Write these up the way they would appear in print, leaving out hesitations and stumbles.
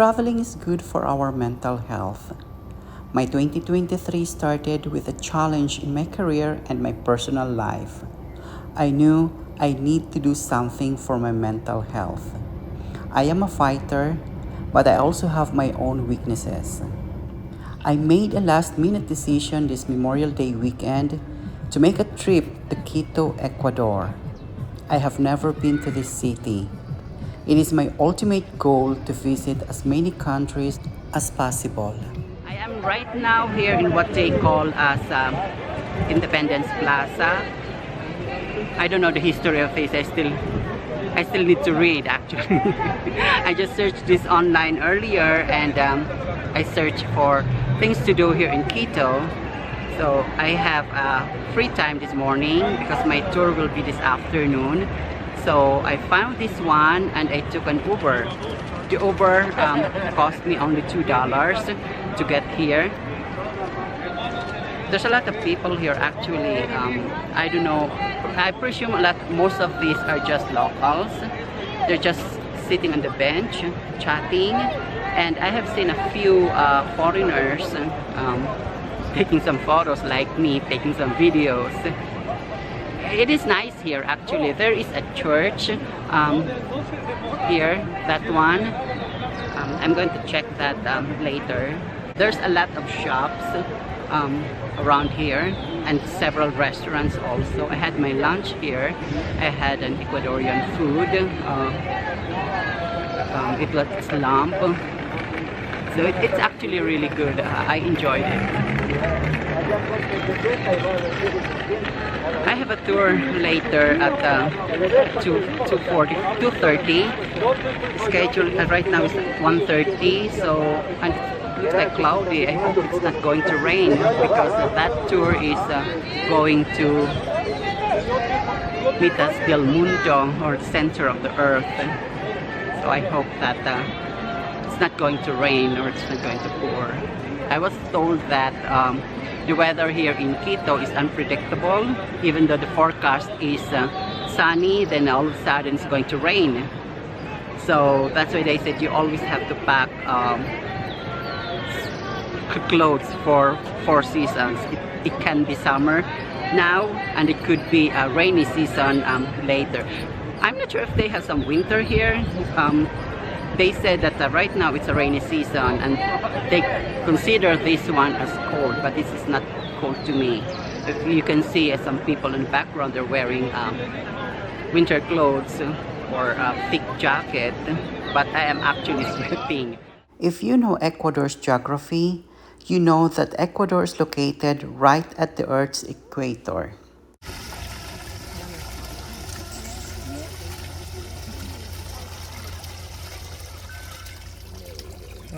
Traveling is good for our mental health. My 2023 started with a challenge in my career and my personal life. I knew I need to do something for my mental health. I am a fighter, but I also have my own weaknesses. I made a last-minute decision this Memorial Day weekend to make a trip to Quito, Ecuador. I have never been to this city. It is my ultimate goal to visit as many countries as possible. I am right now here in what they call as Independence Plaza. I don't know the history of this. I still need to read actually. I just searched this online earlier and I searched for things to do here in Quito. So I have free time this morning because my tour will be this afternoon. So I found this one and I took an Uber. The Uber cost me only $2 to get here. There's a lot of people here actually. I don't know. I presume most of these are just locals. They're just sitting on the bench, chatting. And I have seen a few foreigners taking some photos like me, taking some videos. It is nice here actually. There is a church here, that one. I'm going to check that later. There's a lot of shops around here and several restaurants also. I had my lunch here. I had an Ecuadorian food. It was lamb. So it's actually really good. I enjoyed it. I have a tour later at 2:30. Schedule right now is 1:30. So and it's like cloudy. I hope it's not going to rain because that tour is going to Mitas del Mundo, or the center of the earth. So I hope that it's not going to rain or it's not going to pour. I was told that the weather here in Quito is unpredictable. Even though the forecast is sunny, then all of a sudden it's going to rain. So that's why they said you always have to pack clothes for 4 seasons. It can be summer now and it could be a rainy season later. I'm not sure if they have some winter here. They said that right now it's a rainy season and they consider this one as cold, but this is not cold to me. If you can see some people in the background, they're wearing winter clothes or a thick jacket, but I am actually sweating. If you know Ecuador's geography, you know that Ecuador is located right at the Earth's equator.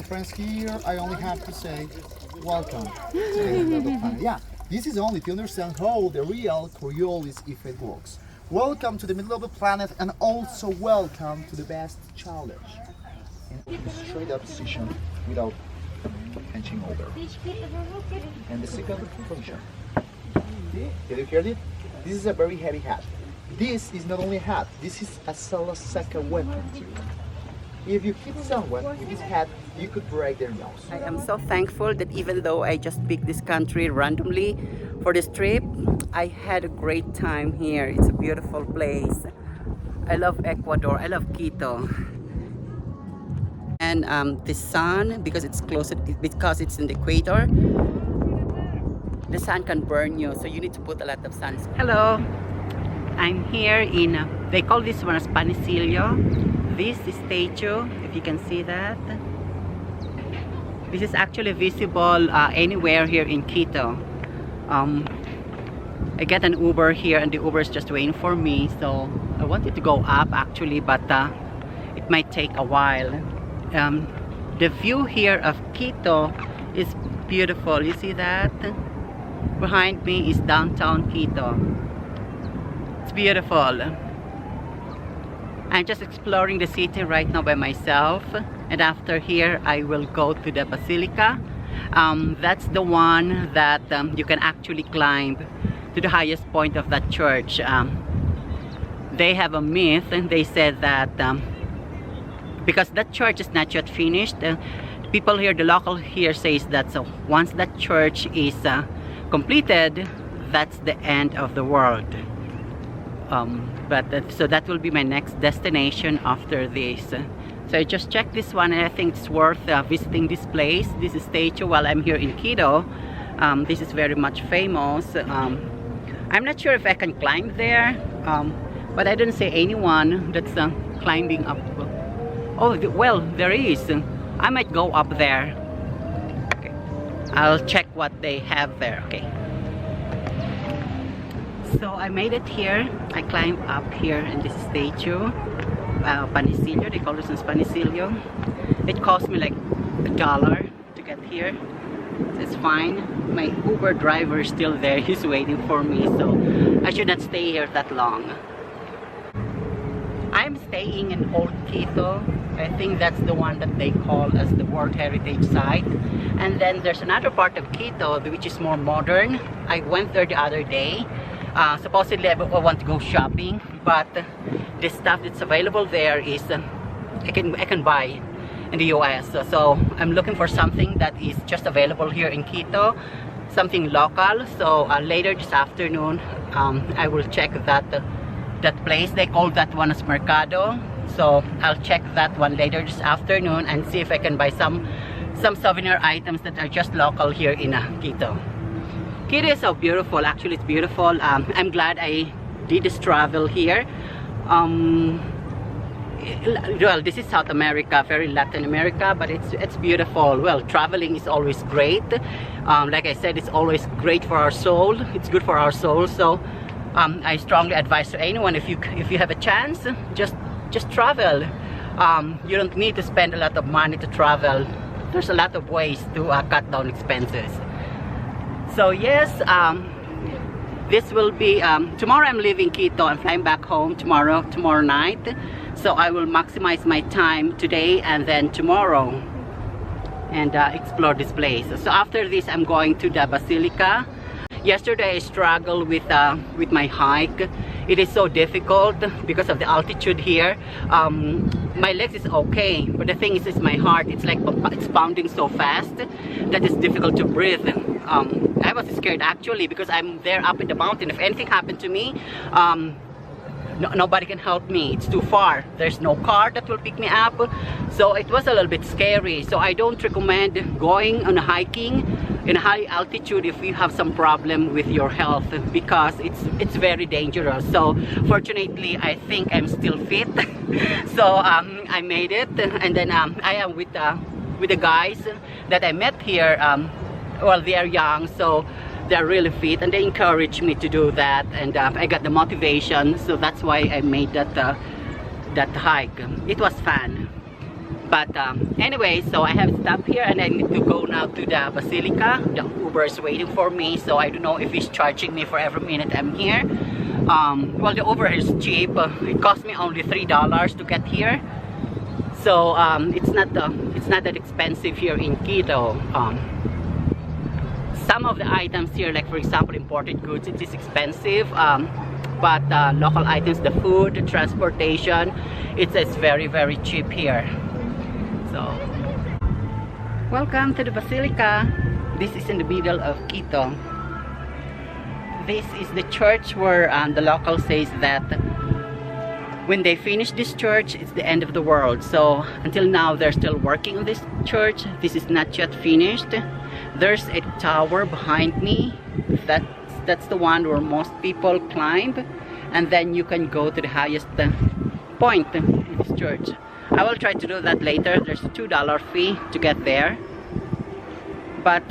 Friends, here I only have to say welcome to the middle of the planet. Yeah, this is only to understand how the real Coriolis effect works. Welcome to the middle of the planet and also welcome to the best challenge. In straight up position without henching over. And the second position. Did you hear it? This is a very heavy hat. This is not only a hat, this is a second weapon too. If you hit someone with this hat, you could break their nose. I am so thankful that even though I just picked this country randomly for this trip, I had a great time here. It's a beautiful place. I love Ecuador. I love Quito. And the sun, because it's in the equator, the sun can burn you, so you need to put a lot of sunscreen. Hello, I'm here in, they call this one as Panicillo. This statue, if you can see that, this is actually visible anywhere here in Quito. I get an Uber here and the Uber is just waiting for me, so I wanted to go up actually, but it might take a while. The view here of Quito is beautiful. You see that? Behind me is downtown Quito. It's beautiful. I'm just exploring the city right now by myself, and after here I will go to the Basilica. That's the one that you can actually climb to the highest point of that church. They have a myth and they said that because that church is not yet finished. People here, the local here says that so once that church is completed, that's the end of the world. So that will be my next destination after this. So I just checked this one, and I think it's worth visiting this place, this statue, while I'm here in Quito. This is very much famous. I'm not sure if I can climb there, but I didn't see anyone that's climbing up. Oh, well, there is. I might go up there. Okay. I'll check what they have there. Okay. So I made it here. I climbed up here in this statue. Panicillo, they call this in Panicillo. It cost me like $1 to get here. It's fine. My Uber driver is still there. He's waiting for me, so I should not stay here that long. I'm staying in Old Quito. I think that's the one that they call as the World Heritage Site. And then there's another part of Quito which is more modern. I went there the other day. Supposedly I want to go shopping, but the stuff that's available there is I can buy in the US. So I'm looking for something that is just available here in Quito, something local. So later this afternoon I will check that place. They call that one as Mercado. So I'll check that one later this afternoon and see if I can buy some souvenir items that are just local here in Quito. Quito is so beautiful. Actually, it's beautiful. I'm glad I did this travel here. Well, this is South America, very Latin America, but it's beautiful. Well, traveling is always great. Like I said, it's always great for our soul. It's good for our soul. So I strongly advise to anyone, if you have a chance, just travel. You don't need to spend a lot of money to travel. There's a lot of ways to cut down expenses. So yes, this will be tomorrow. I'm leaving Quito. I'm flying back home tomorrow night. So I will maximize my time today and then tomorrow and explore this place. So after this, I'm going to the Basilica. Yesterday I struggled with my hike. It is so difficult because of the altitude here. My legs is okay, but the thing is my heart. It's like it's pounding so fast that it's difficult to breathe. I was scared actually because I'm there up in the mountain. If anything happened to me, nobody can help me. It's too far. There's no car that will pick me up. So it was a little bit scary. So I don't recommend going on hiking in high altitude if you have some problem with your health, because it's very dangerous. So fortunately, I think I'm still fit. So I made it, and then I am with the guys that I met here. Well, they are young, so they're really fit, and they encouraged me to do that, and I got the motivation. So that's why I made that hike. It was fun. But anyway, so I have stopped here and I need to go now to the Basilica. The Uber is waiting for me, so I don't know if he's charging me for every minute I'm here. Well, the Uber is cheap. It cost me only $3 to get here. So it's not that expensive here in Quito. Some of the items here, like for example imported goods, it is expensive. But local items, the food, the transportation, it's very, very cheap here. So, welcome to the Basilica. This is in the middle of Quito. This is the church where the local says that when they finish this church, it's the end of the world. So until now, they're still working on this church. This is not yet finished. There's a tower behind me. That's the one where most people climb, and then you can go to the highest point in this church. I will try to do that later. There's a $2 fee to get there, but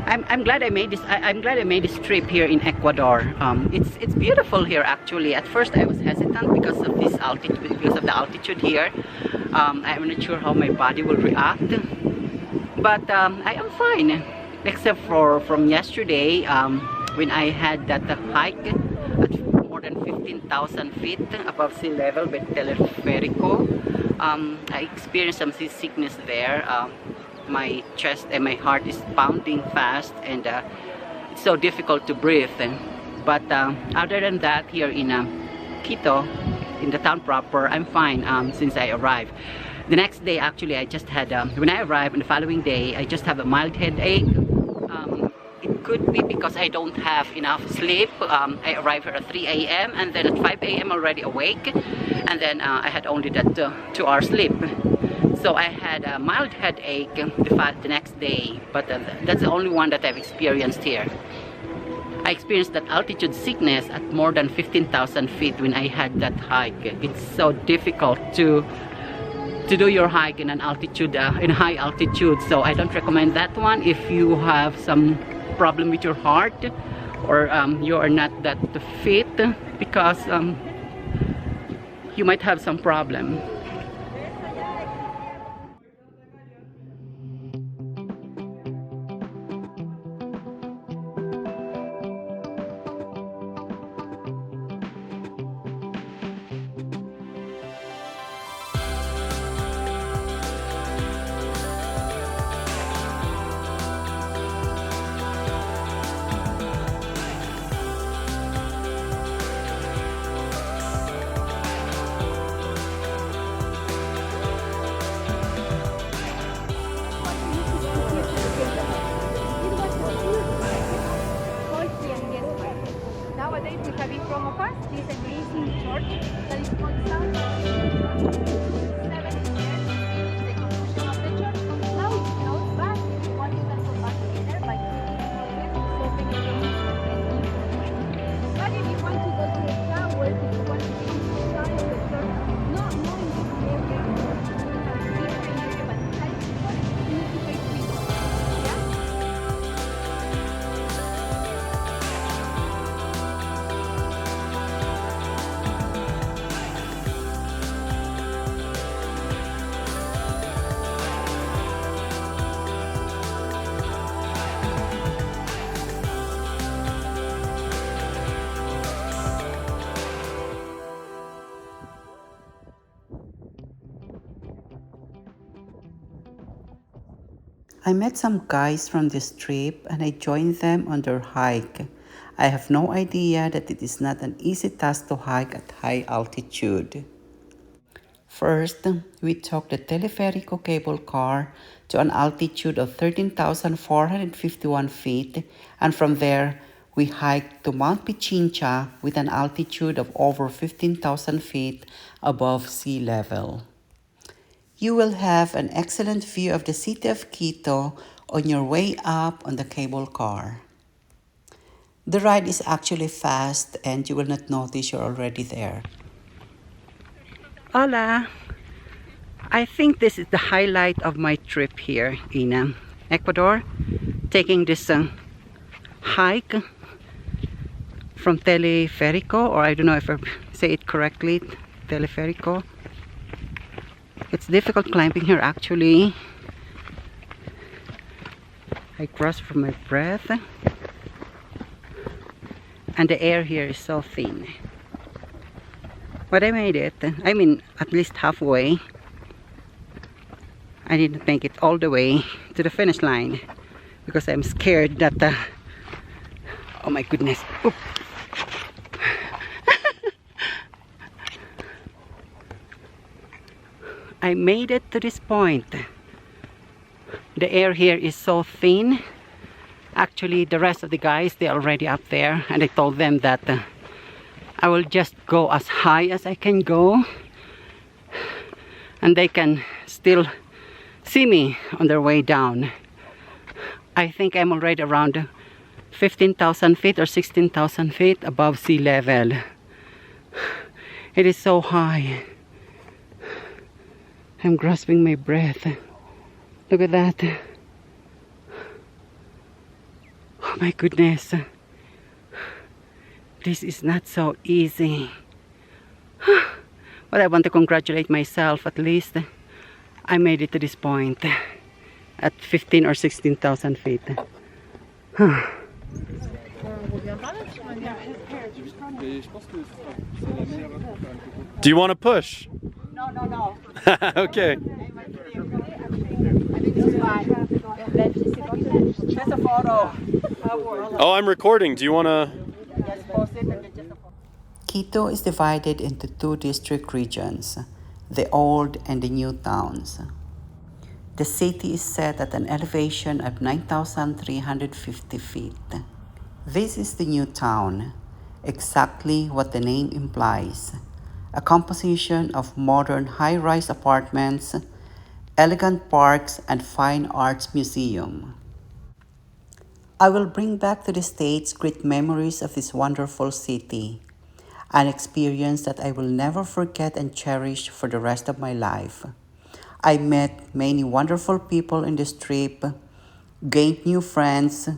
I'm glad I made this. I'm glad I made this trip here in Ecuador. It's beautiful here actually. At first I was hesitant because of this altitude, because of the altitude here. I'm not sure how my body will react, but I am fine, except for from yesterday when I had that hike at more than 15,000 feet above sea level with teleférico. I experienced some seasickness there. My chest and my heart is pounding fast, and it's so difficult to breathe. But other than that, here in Quito, in the town proper, I'm fine since I arrived. The next day, actually, I just had, when I arrived on the following day, I just have a mild headache. It could be because I don't have enough sleep. I arrived here at 3 a.m. and then at 5 a.m. already awake. And then I had only that 2-hour sleep. So I had a mild headache the next day. But that's the only one that I've experienced here. I experienced that altitude sickness at more than 15,000 feet when I had that hike. It's so difficult to do your hike in an altitude, in high altitude. So I don't recommend that one if you have some problem with your heart or you are not that fit, because you might have some problem. Nowadays we have a promo card, this amazing church that is called South 7 years, the construction of the church. Now it's closed, but if you want you can come back later by yes, it's open again. But if you want to go to the towers, if you want to go inside of the church, no in this area, different area, but inside the church, you need to pay $3. Yeah? I met some guys from this trip and I joined them on their hike. I have no idea that it is not an easy task to hike at high altitude. First, we took the Teleférico cable car to an altitude of 13,451 feet, and from there, we hiked to Mount Pichincha with an altitude of over 15,000 feet above sea level. You will have an excellent view of the city of Quito on your way up on the cable car. The ride is actually fast and you will not notice you're already there. Hola! I think this is the highlight of my trip here in Ecuador, taking this hike from Teleférico, or I don't know if I say it correctly, Teleférico. It's difficult climbing here actually. I grasp for my breath. And the air here is so thin. But I made it. I mean, at least halfway. I didn't make it all the way to the finish line because I'm scared that oh my goodness. Oop. I made it to this point. The air here is so thin. Actually, the rest of the guys, they're already up there, and I told them that I will just go as high as I can go, and they can still see me on their way down. I think I'm already around 15,000 feet or 16,000 feet above sea level. It is so high. I'm grasping my breath. Look at that. Oh my goodness. This is not so easy. But I want to congratulate myself. At least I made it to this point at 15 or 16,000 feet. Do you want to push? No. Okay. Just a photo. Oh, I'm recording. Do you want to? Quito is divided into two district regions, the old and the new towns. The city is set at an elevation of 9,350 feet. This is the new town, exactly what the name implies, a composition of modern high-rise apartments, elegant parks, and fine arts museum. I will bring back to the States great memories of this wonderful city, an experience that I will never forget and cherish for the rest of my life. I met many wonderful people in this trip, gained new friends,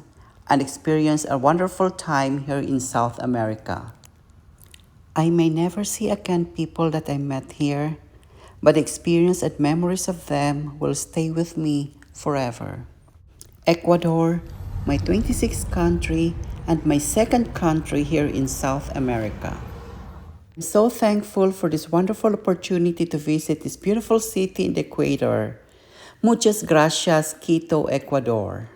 and experienced a wonderful time here in South America. I may never see again people that I met here, but the experience and memories of them will stay with me forever. Ecuador, my 26th country and my second country here in South America. I'm so thankful for this wonderful opportunity to visit this beautiful city in the Equator. Muchas gracias, Quito, Ecuador.